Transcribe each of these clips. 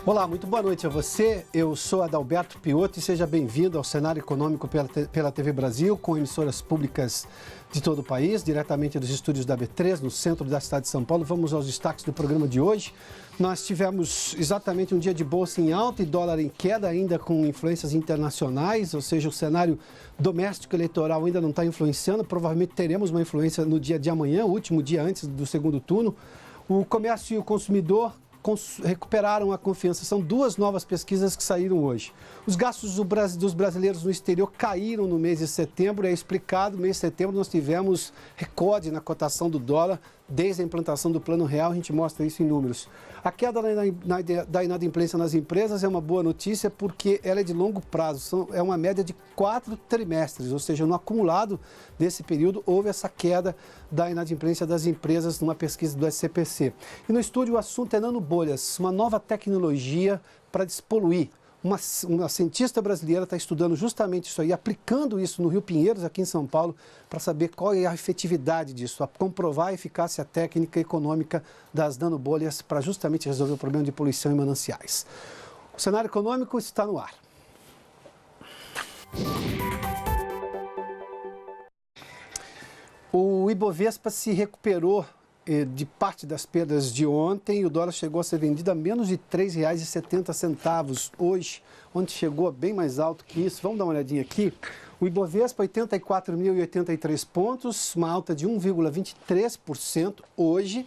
Olá, muito boa noite a você. Eu sou Adalberto Piotto e seja bem-vindo ao Cenário Econômico pela TV Brasil, com emissoras públicas de todo o país, diretamente dos estúdios da B3, no centro da cidade de São Paulo. Vamos aos destaques do programa de hoje. Nós tivemos exatamente um dia de bolsa em alta e dólar em queda, ainda com influências internacionais, ou seja, o cenário doméstico eleitoral ainda não está influenciando. Provavelmente teremos uma influência no dia de amanhã, o último dia antes do segundo turno. O comércio e o consumidor recuperaram a confiança. São duas novas pesquisas que saíram hoje. Os gastos dos brasileiros no exterior caíram no mês de setembro. É explicado, no mês de setembro nós tivemos recorde na cotação do dólar desde a implantação do Plano Real. A gente mostra isso em números. A queda da inadimplência nas empresas é uma boa notícia porque ela é de longo prazo. É uma média de 4 trimestres, ou seja, no acumulado desse período houve essa queda da inadimplência das empresas numa pesquisa do SCPC. E no estúdio o assunto é nanobolhas, uma nova tecnologia para despoluir. Uma cientista brasileira está estudando justamente isso aí, aplicando isso no Rio Pinheiros, aqui em São Paulo, para saber qual é a efetividade disso, a comprovar a eficácia técnica e econômica das nanobolhas para justamente resolver o problema de poluição em mananciais. O cenário econômico está no ar. O Ibovespa se recuperou de parte das perdas de ontem. O dólar chegou a ser vendido a menos de R$ 3,70 hoje, onde chegou bem mais alto que isso. Vamos dar uma olhadinha aqui. O Ibovespa, 84.083 pontos, uma alta de 1,23% hoje.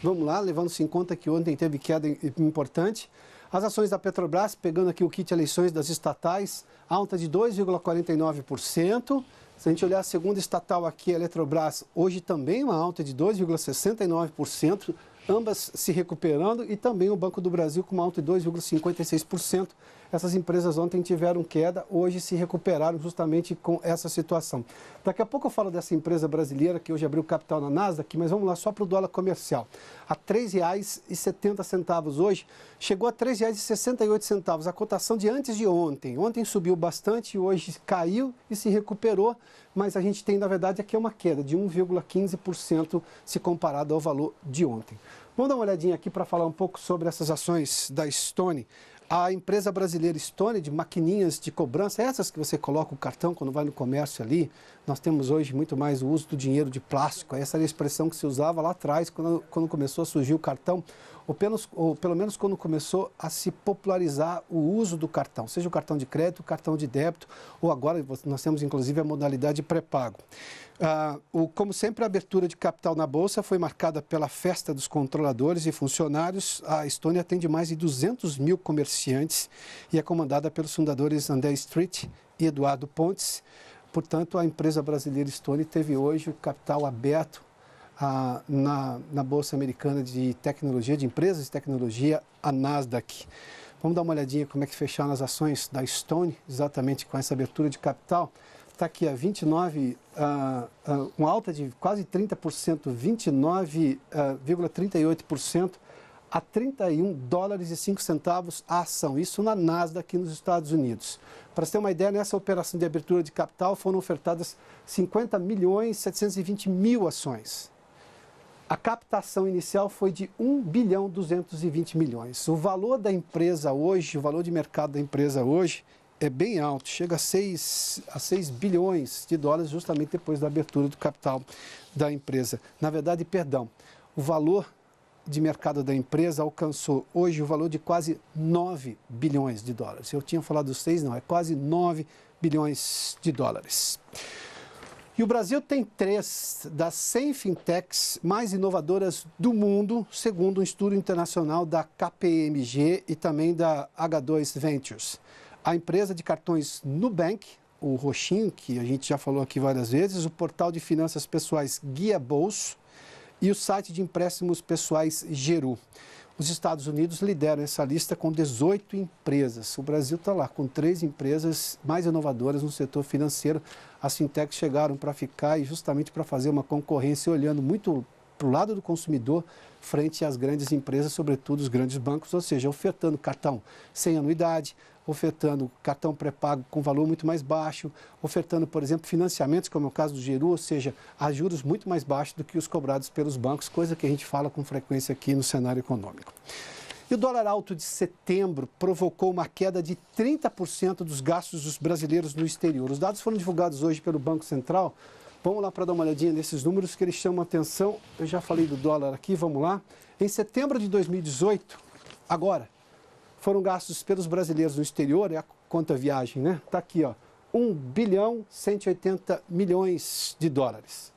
Vamos lá, levando-se em conta que ontem teve queda importante. As ações da Petrobras, pegando aqui o kit eleições das estatais, alta de 2,49%. Se a gente olhar a segunda estatal aqui, a Eletrobras, hoje também uma alta de 2,69%, ambas se recuperando, e também o Banco do Brasil com uma alta de 2,56%. Essas empresas ontem tiveram queda, hoje se recuperaram justamente com essa situação. Daqui a pouco eu falo dessa empresa brasileira que hoje abriu capital na Nasdaq, mas vamos lá só para o dólar comercial. A R$ 3,70 hoje, chegou a R$ 3,68, a cotação de antes de ontem. Ontem subiu bastante, hoje caiu e se recuperou, mas a gente tem, na verdade, aqui uma queda de 1,15% se comparado ao valor de ontem. Vamos dar uma olhadinha aqui para falar um pouco sobre essas ações da Stone. A empresa brasileira Stone, de maquininhas de cobrança, essas que você coloca o cartão quando vai no comércio ali, nós temos hoje muito mais o uso do dinheiro de plástico. Essa era a expressão que se usava lá atrás, quando começou a surgir o cartão, ou pelo menos quando começou a se popularizar o uso do cartão, seja o cartão de crédito, o cartão de débito, ou agora nós temos inclusive a modalidade pré-pago. Como sempre, a abertura de capital na Bolsa foi marcada pela festa dos controladores e funcionários. A Stone atende mais de 200 mil comerciantes e é comandada pelos fundadores André Street e Eduardo Pontes. Portanto, a empresa brasileira Stone teve hoje o capital aberto na Bolsa Americana de Tecnologia, de Empresas de Tecnologia, a Nasdaq. Vamos dar uma olhadinha como é que fecharam as ações da Stone, exatamente com essa abertura de capital. Está aqui a 29, uma alta de quase 30%, 29,38% a R$ 31,05 a ação. Isso na Nasdaq nos Estados Unidos. Para você ter uma ideia, nessa operação de abertura de capital foram ofertadas 50.720.000 ações. A captação inicial foi de 1,220 bilhão. O valor da empresa hoje, o valor de mercado da empresa hoje, é bem alto, chega a 6 bilhões de dólares justamente depois da abertura do capital da empresa. Na verdade, o valor de mercado da empresa alcançou hoje o valor de quase 9 bilhões de dólares. Eu tinha falado 6, não, é quase 9 bilhões de dólares. E o Brasil tem 3 das 100 fintechs mais inovadoras do mundo, segundo um estudo internacional da KPMG e também da H2 Ventures. A empresa de cartões Nubank, o roxinho, que a gente já falou aqui várias vezes, o portal de finanças pessoais Guia Bolso e o site de empréstimos pessoais Geru. Os Estados Unidos lideram essa lista com 18 empresas. O Brasil está lá com 3 empresas mais inovadoras no setor financeiro. As fintechs chegaram para ficar e justamente para fazer uma concorrência olhando muito para o lado do consumidor frente às grandes empresas, sobretudo os grandes bancos, ou seja, ofertando cartão sem anuidade, ofertando cartão pré-pago com valor muito mais baixo, ofertando, por exemplo, financiamentos, como é o caso do Geru, ou seja, a juros muito mais baixos do que os cobrados pelos bancos, coisa que a gente fala com frequência aqui no cenário econômico. E o dólar alto de setembro provocou uma queda de 30% dos gastos dos brasileiros no exterior. Os dados foram divulgados hoje pelo Banco Central. Vamos lá para dar uma olhadinha nesses números que eles chamam a atenção. Eu já falei do dólar aqui, vamos lá. Em setembro de 2018, agora, foram gastos pelos brasileiros no exterior, é a conta viagem, né? Está aqui, ó, 1 bilhão 180 milhões de dólares.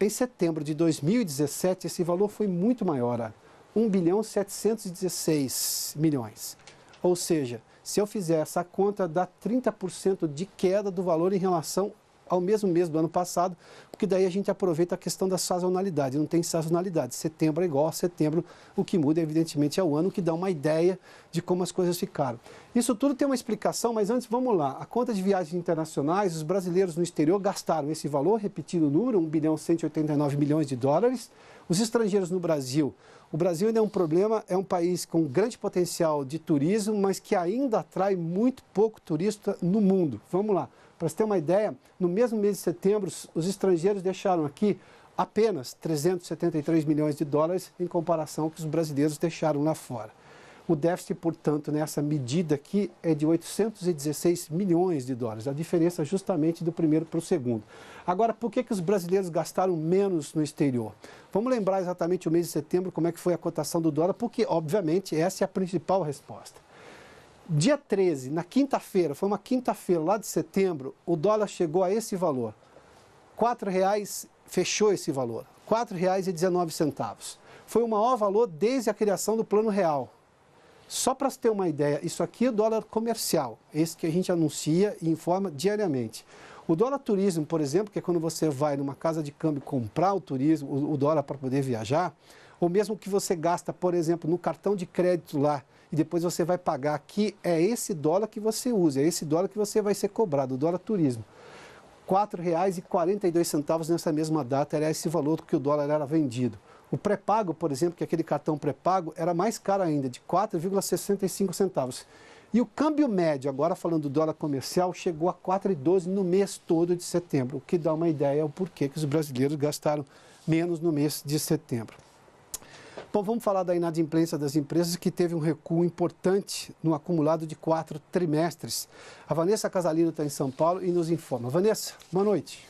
Em setembro de 2017, esse valor foi muito maior, ó, 1 bilhão 716 milhões. Ou seja, se eu fizer essa conta, dá 30% de queda do valor em relação ao mesmo mês do ano passado, porque daí a gente aproveita a questão da sazonalidade. Não tem sazonalidade. Setembro é igual a setembro, o que muda, evidentemente, é o ano, que dá uma ideia de como as coisas ficaram. Isso tudo tem uma explicação, mas antes, vamos lá. A conta de viagens internacionais, os brasileiros no exterior gastaram esse valor, repetindo o número, 1 bilhão 189 milhões de dólares. Os estrangeiros no Brasil. O Brasil ainda é um problema, é um país com grande potencial de turismo, mas que ainda atrai muito pouco turista no mundo. Vamos lá. Para você ter uma ideia, no mesmo mês de setembro, os estrangeiros deixaram aqui apenas 373 milhões de dólares em comparação com os brasileiros deixaram lá fora. O déficit, portanto, nessa medida aqui é de 816 milhões de dólares, a diferença justamente do primeiro para o segundo. Agora, por que os brasileiros gastaram menos no exterior? Vamos lembrar exatamente o mês de setembro, como é que foi a cotação do dólar, porque, obviamente, essa é a principal resposta. Dia 13, na quinta-feira, foi uma quinta-feira lá de setembro, o dólar chegou a esse valor. R$ 4,00 fechou esse valor, R$ 4,19. Foi o maior valor desde a criação do Plano Real. Só para você ter uma ideia, isso aqui é o dólar comercial, esse que a gente anuncia e informa diariamente. O dólar turismo, por exemplo, que é quando você vai numa casa de câmbio comprar o turismo, o dólar para poder viajar, ou mesmo que você gasta, por exemplo, no cartão de crédito lá, e depois você vai pagar aqui, é esse dólar que você usa, é esse dólar que você vai ser cobrado, o dólar turismo. R$ 4,42 nessa mesma data era esse valor que o dólar era vendido. O pré-pago, por exemplo, que é aquele cartão pré-pago, era mais caro ainda, de 4,65 centavos. E o câmbio médio, agora falando do dólar comercial, chegou a 4,12 no mês todo de setembro, o que dá uma ideia ao porquê que os brasileiros gastaram menos no mês de setembro. Bom, vamos falar da inadimplência das empresas, que teve um recuo importante no acumulado de 4 trimestres. A Vanessa Casalino está em São Paulo e nos informa. Vanessa, boa noite.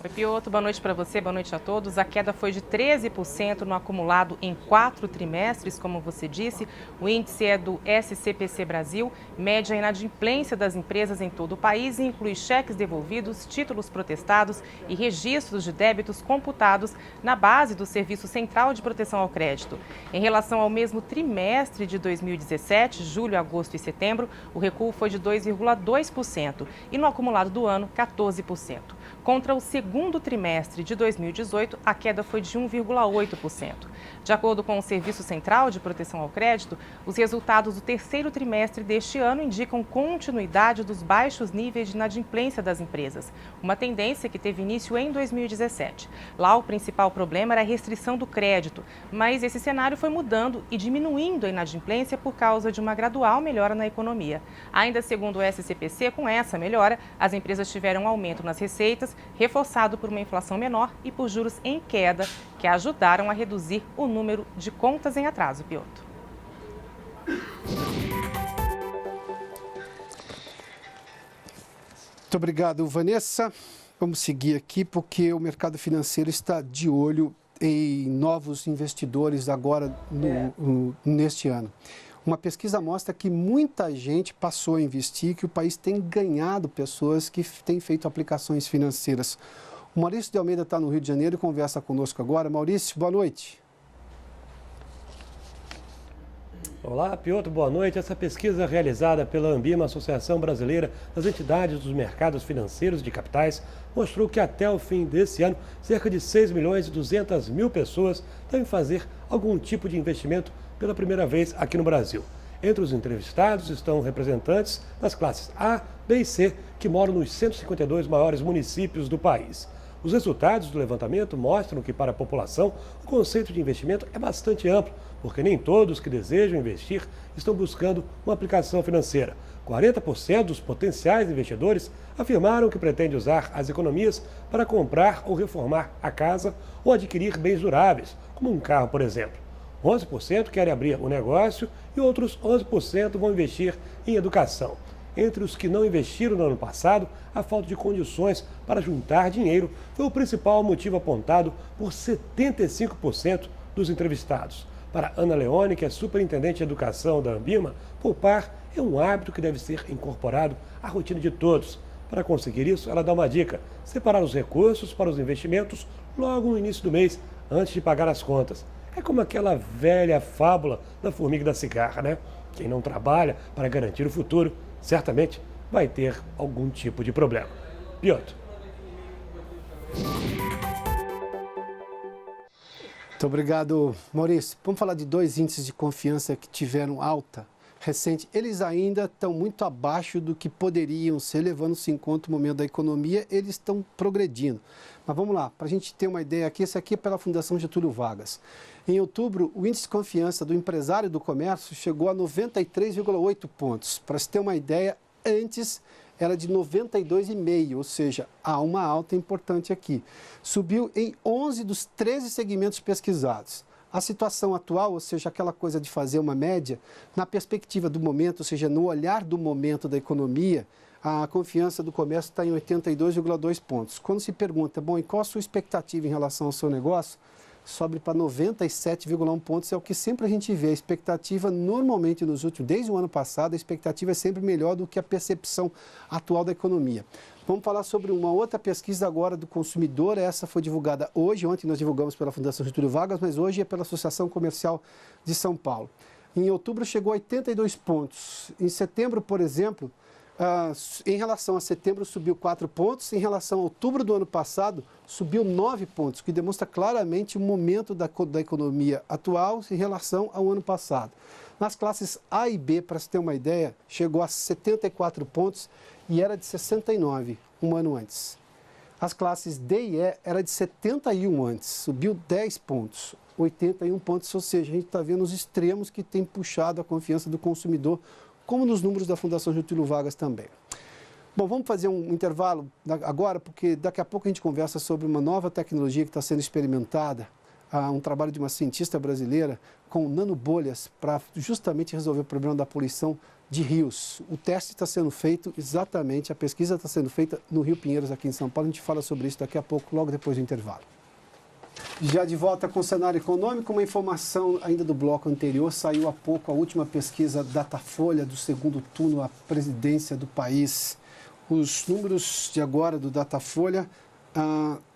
Oi, Piotr, boa noite para você, boa noite a todos. A queda foi de 13% no acumulado em 4 trimestres, como você disse. O índice é do SCPC Brasil, mede a inadimplência das empresas em todo o país e inclui cheques devolvidos, títulos protestados e registros de débitos computados na base do Serviço Central de Proteção ao Crédito. Em relação ao mesmo trimestre de 2017, julho, agosto e setembro, o recuo foi de 2,2% e no acumulado do ano, 14%. Contra o segundo trimestre de 2018, a queda foi de 1,8%. De acordo com o Serviço Central de Proteção ao Crédito, os resultados do terceiro trimestre deste ano indicam continuidade dos baixos níveis de inadimplência das empresas, uma tendência que teve início em 2017. Lá, o principal problema era a restrição do crédito, mas esse cenário foi mudando e diminuindo a inadimplência por causa de uma gradual melhora na economia. Ainda segundo o SCPC, com essa melhora, as empresas tiveram um aumento nas receitas, reforçado por uma inflação menor e por juros em queda, que ajudaram a reduzir o número de contas em atraso, Piotr. Muito obrigado, Vanessa. Vamos seguir aqui, porque o mercado financeiro está de olho em novos investidores agora neste ano. Uma pesquisa mostra que muita gente passou a investir, que o país tem ganhado pessoas que têm feito aplicações financeiras. O Maurício de Almeida está no Rio de Janeiro e conversa conosco agora. Maurício, boa noite. Olá, Piotr, boa noite. Essa pesquisa realizada pela Ambima, Associação Brasileira das Entidades dos Mercados Financeiros de Capitais, mostrou que até o fim desse ano, cerca de 6.200.000 pessoas devem fazer algum tipo de investimento pela primeira vez aqui no Brasil. Entre os entrevistados estão representantes das classes A, B e C, que moram nos 152 maiores municípios do país. Os resultados do levantamento mostram que, para a população, o conceito de investimento é bastante amplo, porque nem todos que desejam investir estão buscando uma aplicação financeira. 40% dos potenciais investidores afirmaram que pretendem usar as economias para comprar ou reformar a casa ou adquirir bens duráveis, como um carro, por exemplo. 11% querem abrir um negócio e outros 11% vão investir em educação. Entre os que não investiram no ano passado, a falta de condições para juntar dinheiro foi o principal motivo apontado por 75% dos entrevistados. Para Ana Leone, que é superintendente de educação da Ambima, poupar é um hábito que deve ser incorporado à rotina de todos. Para conseguir isso, ela dá uma dica: separar os recursos para os investimentos logo no início do mês, antes de pagar as contas. É como aquela velha fábula da formiga e da cigarra, né? Quem não trabalha para garantir o futuro, certamente vai ter algum tipo de problema. Piotr. Muito obrigado, Maurício. Vamos falar de dois índices de confiança que tiveram alta recente. Eles ainda estão muito abaixo do que poderiam ser, levando-se em conta o momento da economia, eles estão progredindo. Mas vamos lá, para a gente ter uma ideia aqui, esse aqui é pela Fundação Getúlio Vargas. Em outubro, o índice de confiança do empresário do comércio chegou a 93,8 pontos. Para se ter uma ideia, antes era de 92,5, ou seja, há uma alta importante aqui. Subiu em 11 dos 13 segmentos pesquisados. A situação atual, ou seja, aquela coisa de fazer uma média, na perspectiva do momento, ou seja, no olhar do momento da economia, a confiança do comércio está em 82,2 pontos. Quando se pergunta, bom, e qual a sua expectativa em relação ao seu negócio? Sobe para 97,1 pontos, é o que sempre a gente vê. A expectativa, normalmente, desde o ano passado, a expectativa é sempre melhor do que a percepção atual da economia. Vamos falar sobre uma outra pesquisa agora do consumidor. Essa foi divulgada hoje. Ontem nós divulgamos pela Fundação Getúlio Vargas, mas hoje é pela Associação Comercial de São Paulo. Em outubro chegou a 82 pontos. Em setembro, por exemplo, em relação a setembro subiu 4 pontos. Em relação a outubro do ano passado, subiu 9 pontos, que demonstra claramente o momento da economia atual em relação ao ano passado. Nas classes A e B, para se ter uma ideia, chegou a 74 pontos e era de 69 um ano antes. As classes D e E era de 71 antes, subiu 10 pontos, 81 pontos, ou seja, a gente está vendo os extremos que têm puxado a confiança do consumidor, como nos números da Fundação Getúlio Vargas também. Bom, vamos fazer um intervalo agora, porque daqui a pouco a gente conversa sobre uma nova tecnologia que está sendo experimentada, um trabalho de uma cientista brasileira com nanobolhas para justamente resolver o problema da poluição de rios. O teste está sendo feito exatamente, a pesquisa está sendo feita no Rio Pinheiros, aqui em São Paulo. A gente fala sobre isso daqui a pouco, logo depois do intervalo. Já de volta com o cenário econômico, uma informação ainda do bloco anterior, saiu há pouco a última pesquisa Datafolha do segundo turno à presidência do país. Os números de agora do Datafolha,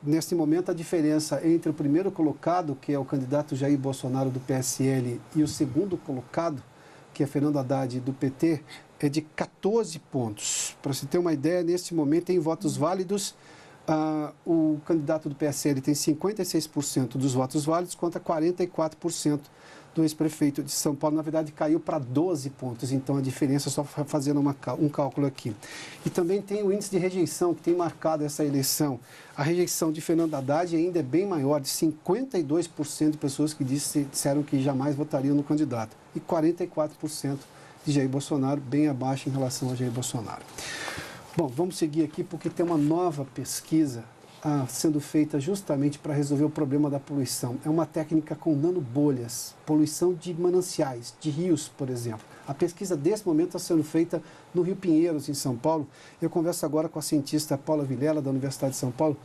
neste momento a diferença entre o primeiro colocado, que é o candidato Jair Bolsonaro do PSL, e o segundo colocado, que é Fernando Haddad do PT, é de 14 pontos. Para se ter uma ideia, neste momento, em votos válidos, o candidato do PSL tem 56% dos votos válidos contra 44% do ex-prefeito de São Paulo. Na verdade, caiu para 12 pontos, então a diferença, só fazendo um cálculo aqui. E também tem o índice de rejeição, que tem marcado essa eleição. A rejeição de Fernando Haddad ainda é bem maior, de 52% de pessoas que disseram que jamais votariam no candidato. E 44% de Jair Bolsonaro, bem abaixo em relação a Jair Bolsonaro. Bom, vamos seguir aqui porque tem uma nova pesquisa sendo feita justamente para resolver o problema da poluição. É uma técnica com nanobolhas, poluição de mananciais, de rios, por exemplo. A pesquisa desse momento está sendo feita no Rio Pinheiros, em São Paulo. Eu converso agora com a cientista Paula Vilela, da Universidade de São Paulo.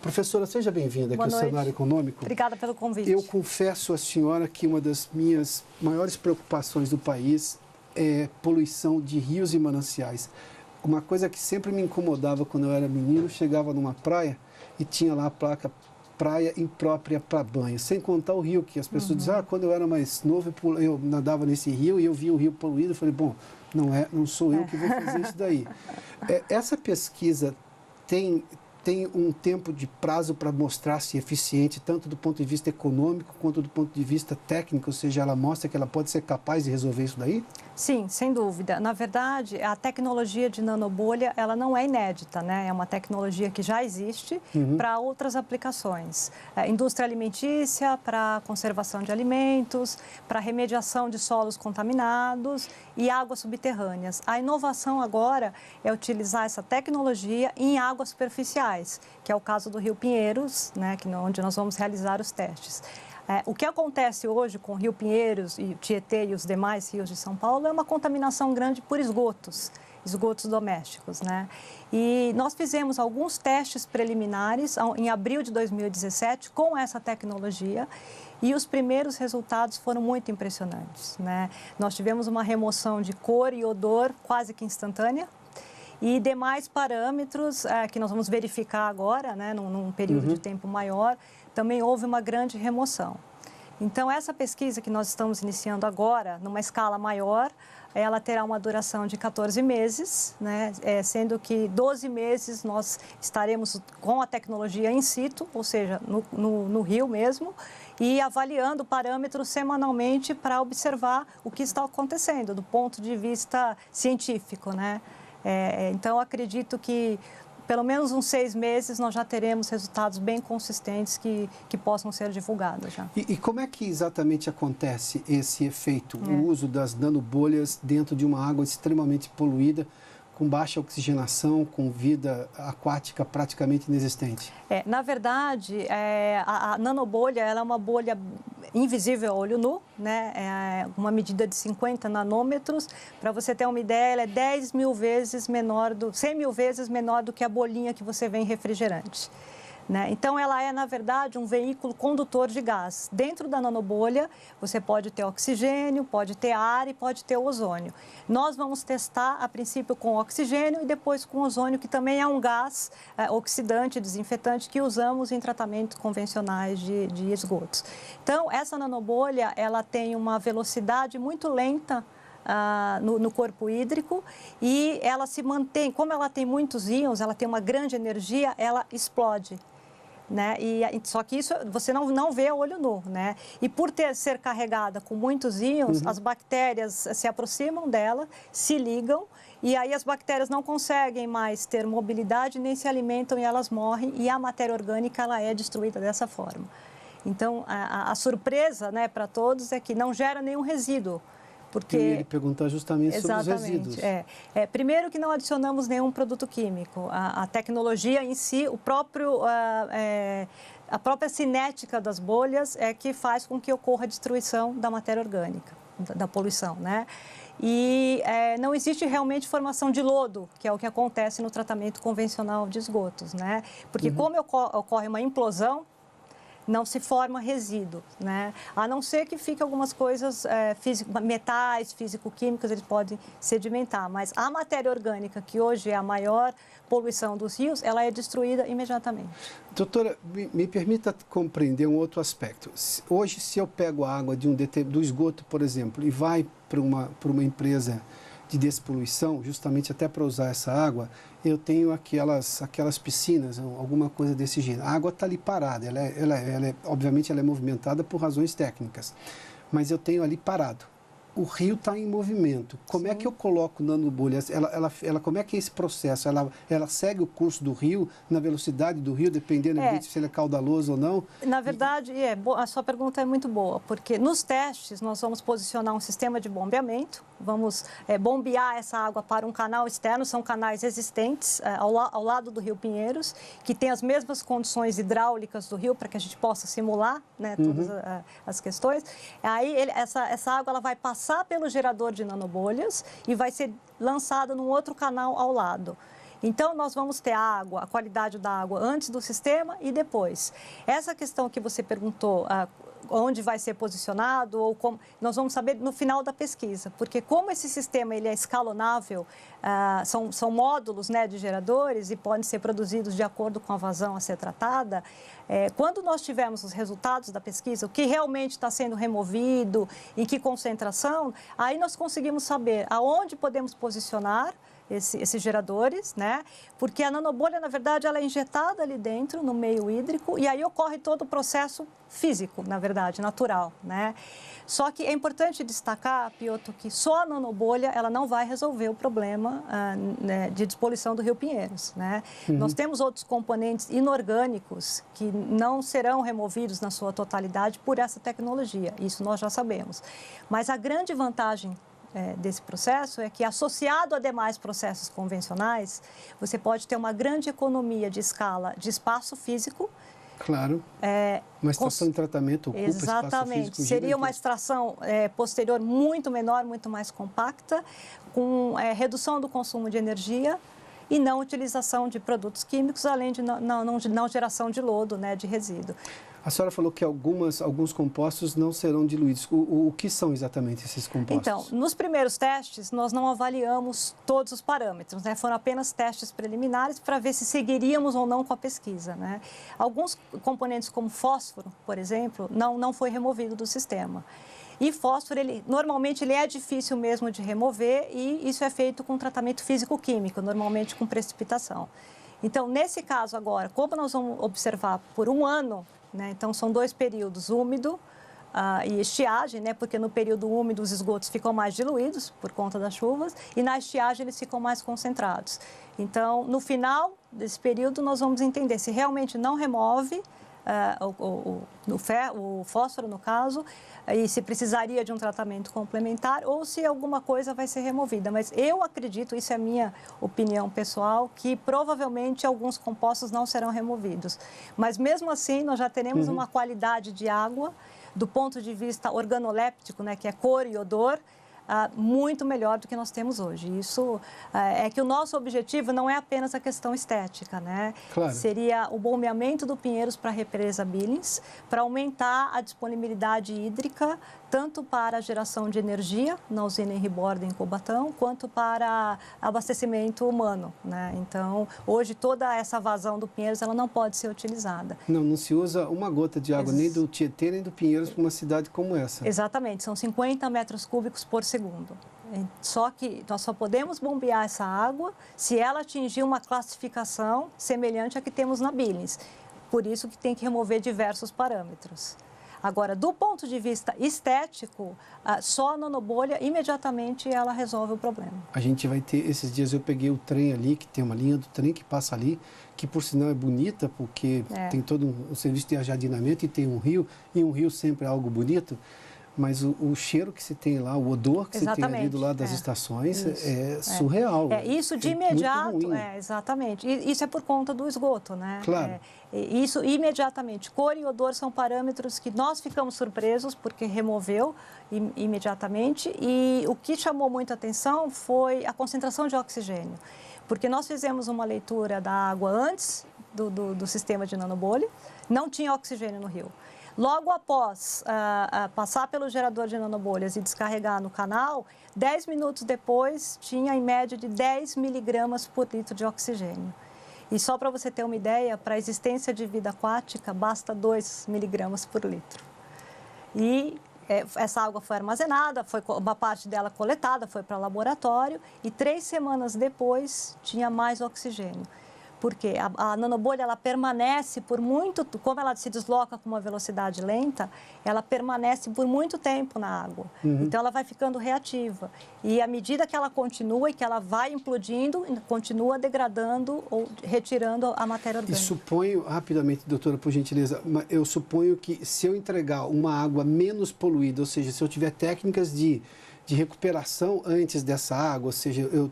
Professora, seja bem-vinda aqui ao Cenário Econômico. Obrigada pelo convite. Eu confesso à senhora que uma das minhas maiores preocupações do país é poluição de rios e mananciais. Uma coisa que sempre me incomodava quando eu era menino, chegava numa praia e tinha lá a placa praia imprópria para banho, sem contar o rio, que as pessoas dizem, quando eu era mais novo eu nadava nesse rio e eu via o rio poluído, eu falei, bom, não sou eu que vou fazer isso daí. Essa pesquisa tem um tempo de prazo para mostrar-se eficiente, tanto do ponto de vista econômico quanto do ponto de vista técnico, ou seja, ela mostra que ela pode ser capaz de resolver isso daí? Sim, sem dúvida. Na verdade, a tecnologia de nanobolha, ela não é inédita, né? É uma tecnologia que já existe para outras aplicações. Indústria alimentícia, para conservação de alimentos, para remediação de solos contaminados e águas subterrâneas. A inovação agora é utilizar essa tecnologia em águas superficiais, que é o caso do Rio Pinheiros, né, onde nós vamos realizar os testes. O que acontece hoje com o Rio Pinheiros e o Tietê e os demais rios de São Paulo é uma contaminação grande por esgotos domésticos, né? E nós fizemos alguns testes preliminares em abril de 2017 com essa tecnologia e os primeiros resultados foram muito impressionantes, né? Nós tivemos uma remoção de cor e odor quase que instantânea e demais parâmetros que nós vamos verificar agora, né, num período de tempo maior, também houve uma grande remoção. Então, essa pesquisa que nós estamos iniciando agora, numa escala maior, ela terá uma duração de 14 meses, né? Sendo que 12 meses nós estaremos com a tecnologia in situ, ou seja, no rio mesmo, e avaliando parâmetros semanalmente para observar o que está acontecendo do ponto de vista científico, né? Então, acredito que pelo menos uns 6 meses nós já teremos resultados bem consistentes que possam ser divulgados já. E como é que exatamente acontece esse efeito, o uso das nanobolhas dentro de uma água extremamente poluída, com baixa oxigenação, com vida aquática praticamente inexistente? Na verdade, a nanobolha ela é uma bolha invisível a olho nu, né? Uma medida de 50 nanômetros. Para você ter uma ideia, ela é 10 mil vezes menor, 100 mil vezes menor do que a bolinha que você vê em refrigerante. Né? Então, ela é, na verdade, um veículo condutor de gás. Dentro da nanobolha, você pode ter oxigênio, pode ter ar e pode ter ozônio. Nós vamos testar, a princípio, com oxigênio e depois com ozônio, que também é um gás oxidante, desinfetante, que usamos em tratamentos convencionais de esgotos. Então, essa nanobolha, ela tem uma velocidade muito lenta no corpo hídrico e ela se mantém, como ela tem muitos íons, ela tem uma grande energia, ela explode. Né? Só que isso você não vê a olho nu, né? E por ser carregada com muitos íons, as bactérias se aproximam dela, se ligam e aí as bactérias não conseguem mais ter mobilidade nem se alimentam e elas morrem e a matéria orgânica ela é destruída dessa forma. Então a surpresa, né, para todos é que não gera nenhum resíduo. Porque... Eu ia lhe perguntar justamente sobre os resíduos. Primeiro que não adicionamos nenhum produto químico. A tecnologia em si, a própria cinética das bolhas é que faz com que ocorra a destruição da matéria orgânica, da poluição, né? E não existe realmente formação de lodo, que é o que acontece no tratamento convencional de esgotos, né? Porque como ocorre uma implosão, não se forma resíduo, né? A não ser que fique algumas coisas, metais, físico-químicos, eles podem sedimentar, mas a matéria orgânica, que hoje é a maior poluição dos rios, ela é destruída imediatamente. Doutora, me permita compreender um outro aspecto. Hoje, se eu pego a água do esgoto, por exemplo, e vai para uma empresa de despoluição, justamente até para usar essa água, eu tenho aquelas piscinas, alguma coisa desse gênero. A água está ali parada, obviamente ela é movimentada por razões técnicas, mas eu tenho ali parado. O rio está em movimento. Como é que eu coloco nanobolhas? Como é que é esse processo? Ela segue o curso do rio, na velocidade do rio, dependendo se ele é caudaloso ou não? Na verdade, a sua pergunta é muito boa, porque nos testes nós vamos posicionar um sistema de bombeamento, vamos bombear essa água para um canal externo, são canais existentes ao lado do Rio Pinheiros, que tem as mesmas condições hidráulicas do rio, para que a gente possa simular, né, todas as questões. Aí essa água ela vai passar pelo gerador de nanobolhas e vai ser lançada num outro canal ao lado. Então, nós vamos ter a qualidade da água antes do sistema e depois. Essa questão que você perguntou, onde vai ser posicionado, ou como, nós vamos saber no final da pesquisa, porque como esse sistema ele é escalonável, são módulos, né, de geradores e podem ser produzidos de acordo com a vazão a ser tratada, quando nós tivermos os resultados da pesquisa, o que realmente está sendo removido, em que concentração, aí nós conseguimos saber aonde podemos posicionar esses geradores, né? Porque a nanobolha, na verdade, ela é injetada ali dentro, no meio hídrico, e aí ocorre todo o processo físico, na verdade, natural, né? Só que é importante destacar, Piotr, que só a nanobolha, ela não vai resolver o problema né, de despoluição do Rio Pinheiros, né? Nós temos outros componentes inorgânicos que não serão removidos na sua totalidade por essa tecnologia, isso nós já sabemos. Mas a grande vantagem desse processo é que, associado a demais processos convencionais, você pode ter uma grande economia de escala de espaço físico, Claro. Uma extração em tratamento ocupa espaço físico Exatamente. Seria uma extração posterior muito menor, muito mais compacta, com redução do consumo de energia e não utilização de produtos químicos, além de não geração de lodo, né, de resíduo. A senhora falou que alguns compostos não serão diluídos. O que são exatamente esses compostos? Então, nos primeiros testes, nós não avaliamos todos os parâmetros, né? Foram apenas testes preliminares para ver se seguiríamos ou não com a pesquisa, né? Alguns componentes, como fósforo, por exemplo, não foi removido do sistema. E fósforo, normalmente, ele é difícil mesmo de remover e isso é feito com tratamento físico-químico, normalmente com precipitação. Então, nesse caso agora, como nós vamos observar por um ano, né? Então, são 2 períodos, úmido e estiagem, né? Porque no período úmido os esgotos ficam mais diluídos por conta das chuvas e na estiagem eles ficam mais concentrados. Então, no final desse período, nós vamos entender se realmente não remove o fósforo, no caso, e se precisaria de um tratamento complementar ou se alguma coisa vai ser removida. Mas eu acredito, isso é a minha opinião pessoal, que provavelmente alguns compostos não serão removidos. Mas mesmo assim, nós já teremos uma qualidade de água, do ponto de vista organoléptico, né, que é cor e odor, muito melhor do que nós temos hoje. Isso é que o nosso objetivo não é apenas a questão estética, né? Claro. Seria o bombeamento do Pinheiros para a represa Billings, para aumentar a disponibilidade hídrica, tanto para a geração de energia na usina Henry Borda em Cubatão, quanto para abastecimento humano, né? Então, hoje toda essa vazão do Pinheiros ela não pode ser utilizada. Não se usa uma gota de água nem do Tietê nem do Pinheiros para uma cidade como essa. Exatamente, são 50 metros cúbicos por segundo. Só que nós só podemos bombear essa água se ela atingir uma classificação semelhante à que temos na Billings. Por isso que tem que remover diversos parâmetros. Agora, do ponto de vista estético, só a nanobolha, imediatamente, ela resolve o problema. A gente vai ter, esses dias eu peguei o trem ali, que tem uma linha do trem que passa ali, que por sinal é bonita, porque tem todo um serviço de ajardinamento e tem um rio, e um rio sempre é algo bonito. Mas o cheiro que se tem lá, o odor que se tem ali do lado das estações é surreal. Isso de imediato, exatamente. E isso é por conta do esgoto, né? Claro. Isso imediatamente. Cor e odor são parâmetros que nós ficamos surpresos porque removeu imediatamente. E o que chamou muita atenção foi a concentração de oxigênio. Porque nós fizemos uma leitura da água antes do sistema de nanobolha, não tinha oxigênio no rio. Logo após passar pelo gerador de nanobolhas e descarregar no canal, 10 minutos depois tinha em média de 10 miligramas por litro de oxigênio. E só para você ter uma ideia, para a existência de vida aquática, basta 2 miligramas por litro. E essa água foi armazenada, uma parte dela coletada, foi para laboratório e 3 semanas depois tinha mais oxigênio. Porque a nanobolha, ela permanece por muito, como ela se desloca com uma velocidade lenta, ela permanece por muito tempo na água. Então, ela vai ficando reativa. E à medida que ela continua e que ela vai implodindo, continua degradando ou retirando a matéria orgânica. E suponho, rapidamente, doutora, por gentileza, eu suponho que se eu entregar uma água menos poluída, ou seja, se eu tiver técnicas de recuperação antes dessa água, ou seja, eu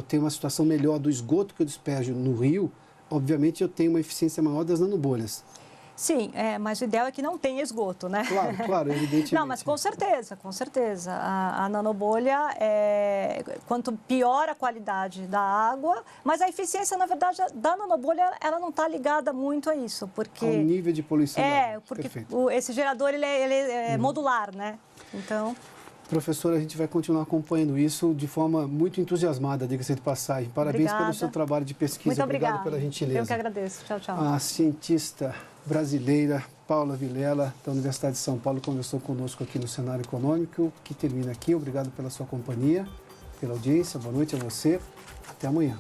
tenho uma situação melhor do esgoto que eu despejo no rio, obviamente eu tenho uma eficiência maior das nanobolhas. Sim, mas o ideal é que não tenha esgoto, né? Claro, evidentemente. Não, mas com certeza. A nanobolha, quanto pior a qualidade da água, mas a eficiência, na verdade, da nanobolha, ela não está ligada muito a isso, porque... Ao nível de poluição da água. Porque esse gerador, ele é modular, né? Então... Professora, a gente vai continuar acompanhando isso de forma muito entusiasmada, diga-se de passagem. Parabéns pelo seu trabalho de pesquisa. Muito obrigada. Obrigado pela gentileza. Eu que agradeço. Tchau, tchau. A cientista brasileira Paula Vilela, da Universidade de São Paulo, conversou conosco aqui no Cenário Econômico, que termina aqui. Obrigado pela sua companhia, pela audiência. Boa noite a você. Até amanhã.